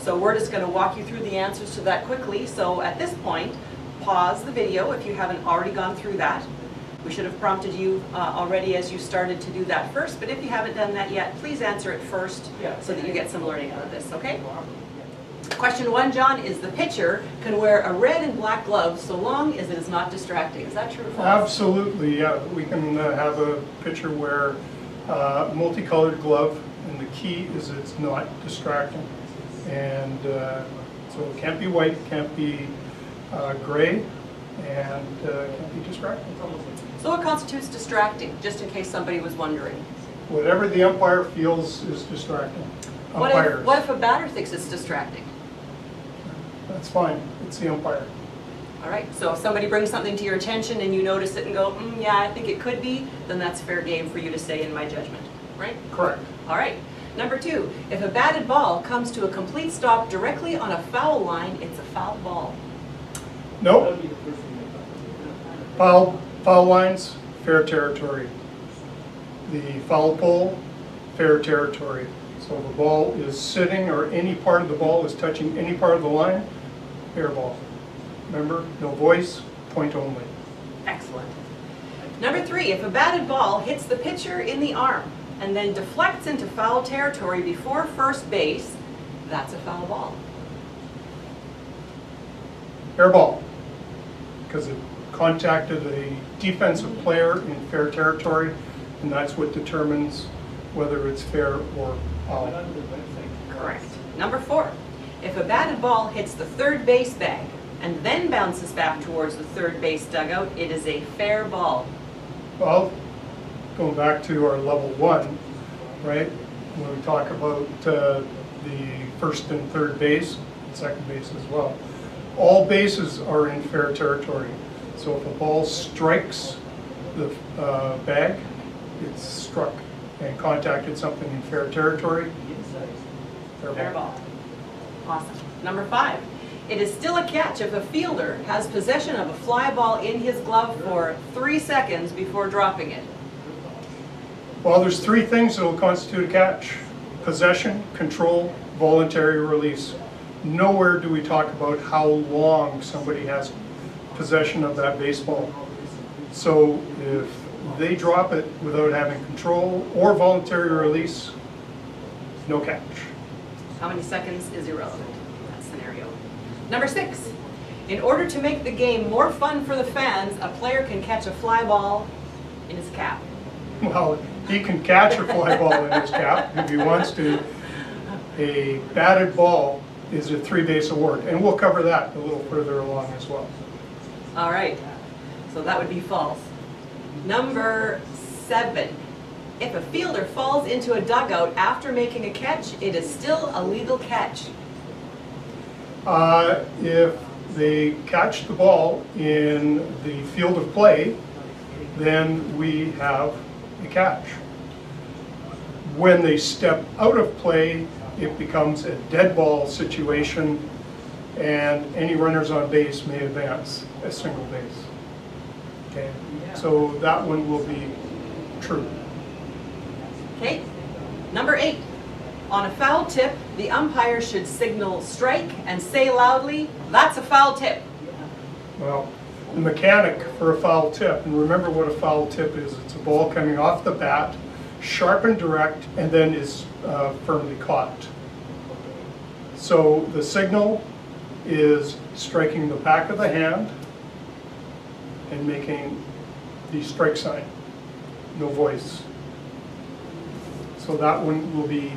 So we're just going to walk you through the answers to that quickly. So at this point, pause the video if you haven't already gone through that. We should have prompted you already as you started to do that first, but if you haven't done that yet, please answer it first so that you get some learning out of this, okay? Question 1, John, is the pitcher can wear a red and black glove so long as it is not distracting. Is that true or false? Absolutely, yeah. We can have a pitcher wear a multicolored glove, and the key is it's not distracting. And so it can't be white, can't be gray, and can't be distracting. So what constitutes distracting, just in case somebody was wondering? Whatever the umpire feels is distracting. What if a batter thinks it's distracting? That's fine, it's the umpire. All right, so if somebody brings something to your attention and you notice it and go, yeah, I think it could be, then that's fair game for you to say in my judgment, right? Correct. All right. Number 2, if a batted ball comes to a complete stop directly on a foul line, it's a foul ball. Nope. Foul lines, fair territory. The foul pole, fair territory. So if the ball is sitting or any part of the ball is touching any part of the line, fair ball. Remember, no voice, point only. Excellent. Number 3, if a batted ball hits the pitcher in the arm and then deflects into foul territory before first base, that's a foul ball. Fair ball, because it contacted a defensive player in fair territory, and that's what determines whether it's fair or foul. Correct. Number 4, if a batted ball hits the third base bag and then bounces back towards the third base dugout, it is a fair ball. Well, going back to our level 1, right, when we talk about the first and third base, and second base as well, all bases are in fair territory. So if a ball strikes the bag, it's struck and contacted something in fair territory, Fair ball. Awesome. Number 5, it is still a catch if a fielder has possession of a fly ball in his glove for 3 seconds before dropping it. Well, there's 3 things that will constitute a catch: possession, control, voluntary release. Nowhere do we talk about how long somebody has possession of that baseball. So if they drop it without having control or voluntary release, no catch. How many seconds is irrelevant in that scenario. Number 6, in order to make the game more fun for the fans, a player can catch a fly ball in his cap. Well, he can catch a fly ball in his cap if he wants to. A batted ball is a 3-base award, and we'll cover that a little further along as well. All right, so that would be false. Number 7, if a fielder falls into a dugout after making a catch, it is still a legal catch. If they catch the ball in the field of play, then we have a catch. When they step out of play, it becomes a dead ball situation, and any runners on base may advance a single base. Okay, so that one will be true. Okay, number 8, on a foul tip, the umpire should signal strike and say loudly, "That's a foul tip." Well, the mechanic for a foul tip, and remember what a foul tip is. It's a ball coming off the bat, sharp and direct, and then is firmly caught. So the signal is striking the back of the hand and making the strike sign. No voice. So that one will be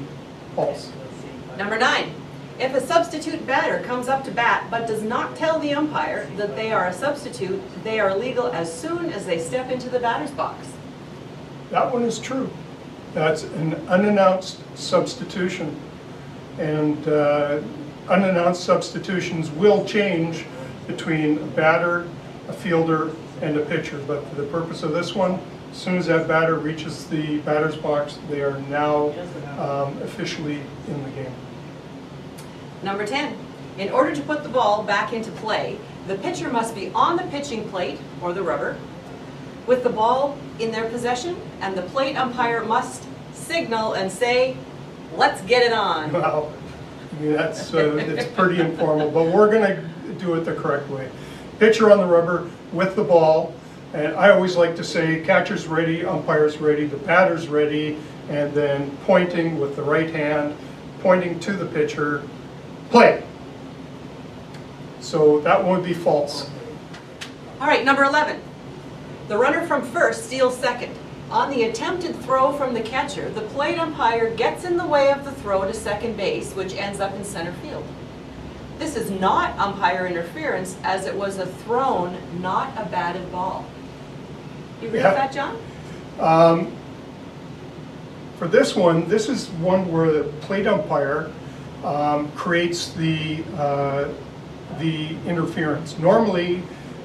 false. Number 9, if a substitute batter comes up to bat but does not tell the umpire that they are a substitute, they are legal as soon as they step into the batter's box. That one is true. That's an unannounced substitution. And unannounced substitutions will change between a batter, a fielder, and a pitcher. But for the purpose of this one, as soon as that batter reaches the batter's box, they are now officially in the game. Number 10, in order to put the ball back into play, the pitcher must be on the pitching plate, or the rubber, with the ball in their possession, and the plate umpire must signal and say, "Let's get it on." Well, I mean, that's, it's pretty informal, but we're gonna do it the correct way. Pitcher on the rubber with the ball, and I always like to say catcher's ready, umpire's ready, the batter's ready, and then pointing with the right hand, pointing to the pitcher, play. So that one would be false. All right, number 11. The runner from first steals second. On the attempted throw from the catcher, the plate umpire gets in the way of the throw to second base, which ends up in center field. This is not umpire interference, as it was a thrown, not a batted ball. You agree with that, John? For this one, this is one where the plate umpire creates the interference. Normally,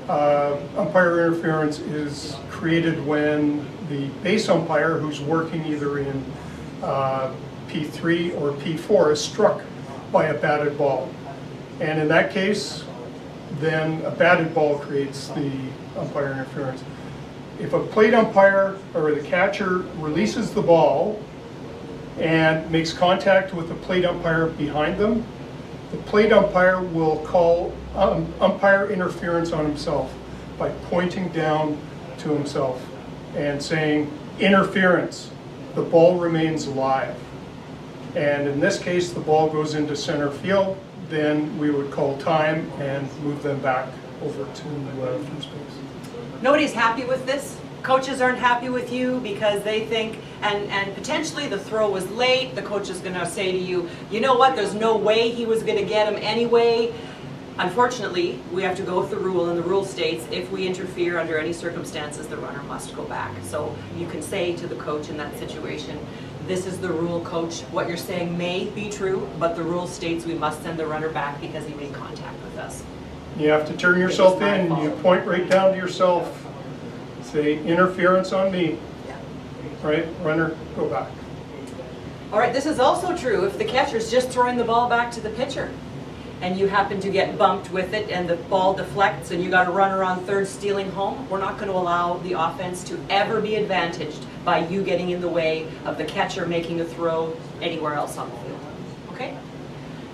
umpire interference is created when the base umpire, who's working either in P3 or P4, is struck by a batted ball. And in that case, then a batted ball creates the umpire interference. If a plate umpire or the catcher releases the ball and makes contact with the plate umpire behind them, the plate umpire will call umpire interference on himself by pointing down to himself and saying, interference, the ball remains live. And in this case, the ball goes into center field, then we would call time and move them back over to first base. Nobody's happy with this. Coaches aren't happy with you because they think, and potentially the throw was late. The coach is going to say to you, you know what, there's no way he was going to get him anyway. Unfortunately, we have to go with the rule, and the rule states if we interfere under any circumstances, the runner must go back. So you can say to the coach in that situation, this is the rule, coach. What you're saying may be true, but the rule states we must send the runner back because he made contact with us. You have to turn yourself in, and you point right down to yourself, say, interference on me, right? Runner, go back. All right, this is also true if the catcher's just throwing the ball back to the pitcher and you happen to get bumped with it and the ball deflects and you got a runner on third stealing home. We're not going to allow the offense to ever be advantaged by you getting in the way of the catcher making a throw anywhere else on the field. Okay?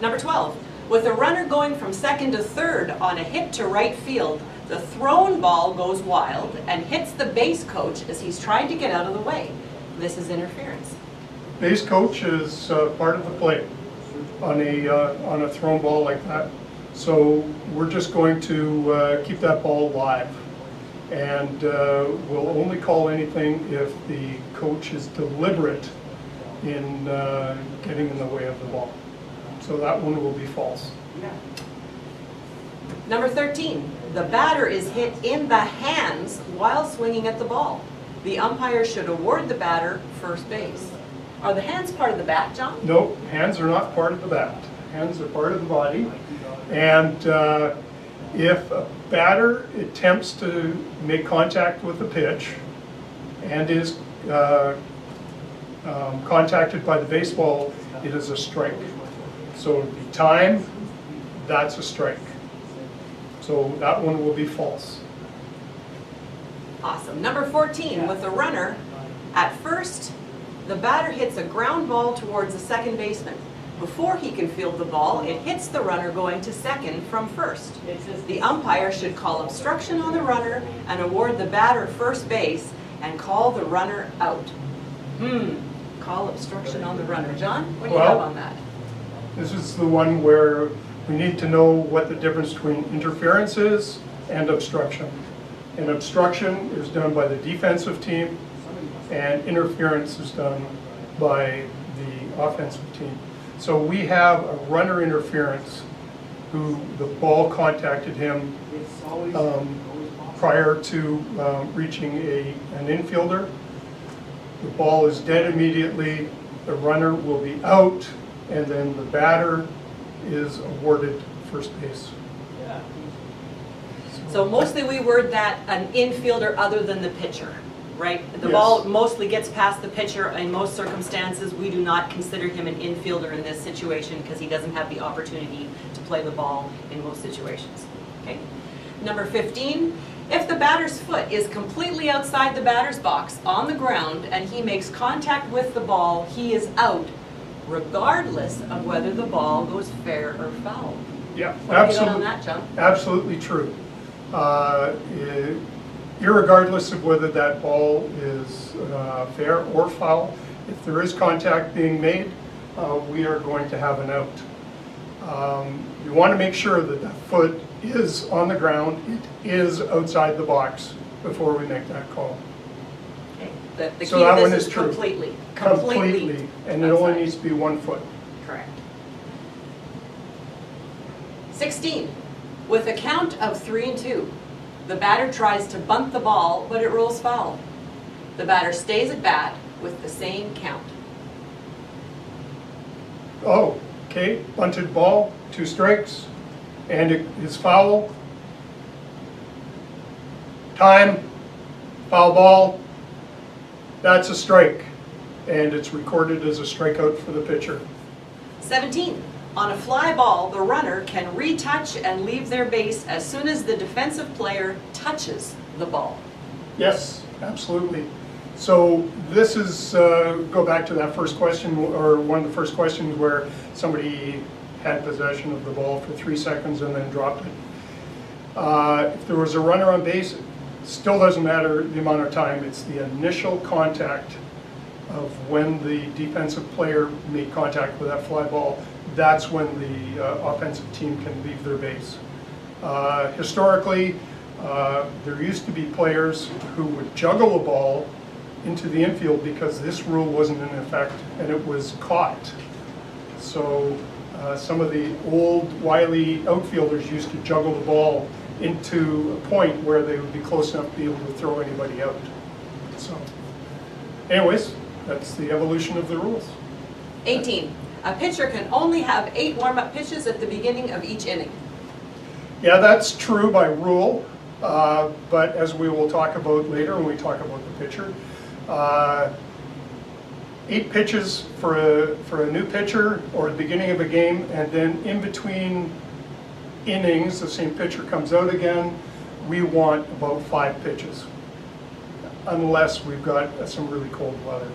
Number 12, with a runner going from second to third on a hit to right field, the thrown ball goes wild and hits the base coach as he's trying to get out of the way. This is interference. Base coach is part of the play on a thrown ball like that. So we're just going to keep that ball alive. And we'll only call anything if the coach is deliberate in getting in the way of the ball. So that one will be false. Number 13, the batter is hit in the hands while swinging at the ball. The umpire should award the batter first base. Are the hands part of the bat, John? No, hands are not part of the bat. Hands are part of the body. And if a batter attempts to make contact with the pitch and is contacted by the baseball, it is a strike. So it would be time, that's a strike. So that one will be false. Awesome. Number 14, with the runner at first, the batter hits a ground ball towards the second baseman. Before he can field the ball, it hits the runner going to second from first. The umpire should call obstruction on the runner and award the batter first base and call the runner out. Call obstruction on the runner. John, what do you have on that? This is the one where we need to know what the difference between interference is and obstruction. And obstruction is done by the defensive team, and interference is done by the offensive team. So we have a runner interference who the ball contacted him prior to reaching an infielder. The ball is dead immediately, the runner will be out, and then the batter is awarded first base. So mostly we word that an infielder other than the pitcher, right? The Yes. ball mostly gets past the pitcher. In most circumstances, we do not consider him an infielder in this situation because he doesn't have the opportunity to play the ball in most situations. Okay. Number 15, if the batter's foot is completely outside the batter's box on the ground and he makes contact with the ball, he is out. regardless of whether the ball goes fair or foul. Yeah, What do you got on absolutely, that, John? absolutely true. Irregardless of whether that ball is fair or foul, if there is contact being made, we are going to have an out. You want to make sure that the foot is on the ground, it is outside the box before we make that call. Okay. The key So that to one this is is true. completely. And it only outside. needs to be 1 foot. Correct. 16. With a count of 3 and 2, the batter tries to bunt the ball, but it rolls foul. The batter stays at bat with the same count. Oh, okay, bunted ball, 2 strikes, and it is foul. Time, foul ball, that's a strike, and it's recorded as a strikeout for the pitcher. 17. On a fly ball, the runner can retouch and leave their base as soon as the defensive player touches the ball. Yes, absolutely. So this is, go back to that first question, or one of the first questions where somebody had possession of the ball for 3 seconds and then dropped it. If there was a runner on base, it still doesn't matter the amount of time. It's the initial contact of when the defensive player made contact with that fly ball. That's when the offensive team can leave their base. Historically, there used to be players who would juggle a ball into the infield because this rule wasn't in effect and it was caught. So some of the old wily outfielders used to juggle the ball into a point where they would be close enough to be able to throw anybody out. So anyways, that's the evolution of the rules. 18. A pitcher can only have 8 warm-up pitches at the beginning of each inning. Yeah, that's true by rule, but as we will talk about later when we talk about the pitcher, 8 pitches for a new pitcher or the beginning of a game, and then in between innings, the same pitcher comes out again, we want about 5 pitches, unless we've got some really cold weather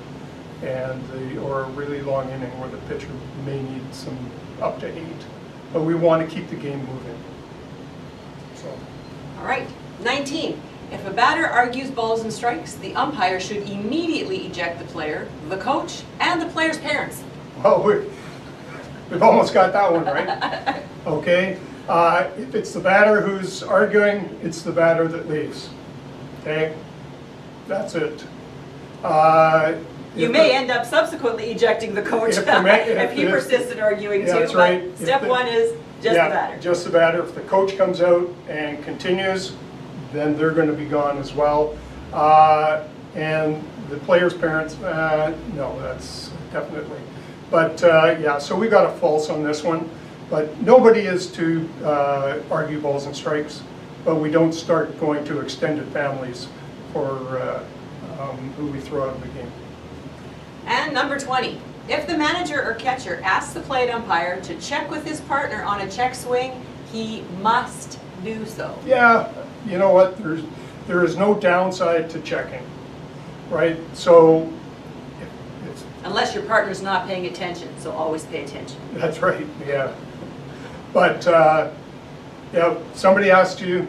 or a really long inning where the pitcher may need some up to 8. But we want to keep the game moving. So. All right. 19. If a batter argues balls and strikes, the umpire should immediately eject the player, the coach, and the player's parents. Well, we've almost got that one right. Okay. If it's the batter who's arguing, it's the batter that leaves. Okay. That's it. You may end up subsequently ejecting the coach if he persists in arguing Yeah, too. that's right. But step 1 is just the batter. Just the batter. If the coach comes out and continues, then they're going to be gone as well. And the player's parents, no, that's definitely. But yeah, so we got a false on this one. But nobody is to argue balls and strikes, but we don't start going to extended families for who we throw out of the game. And number 20. If the manager or catcher asks the plate umpire to check with his partner on a check swing, he must do so. Yeah, you know what? There is no downside to checking, right? So, Unless your partner's not paying attention, so always pay attention. That's right. Yeah. But yeah, somebody asked you,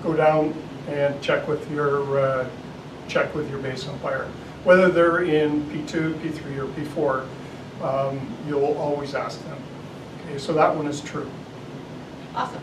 go down and check with your base umpire, whether they're in P2, P3, or P4. You'll always ask them. Okay, so that one is true. Awesome.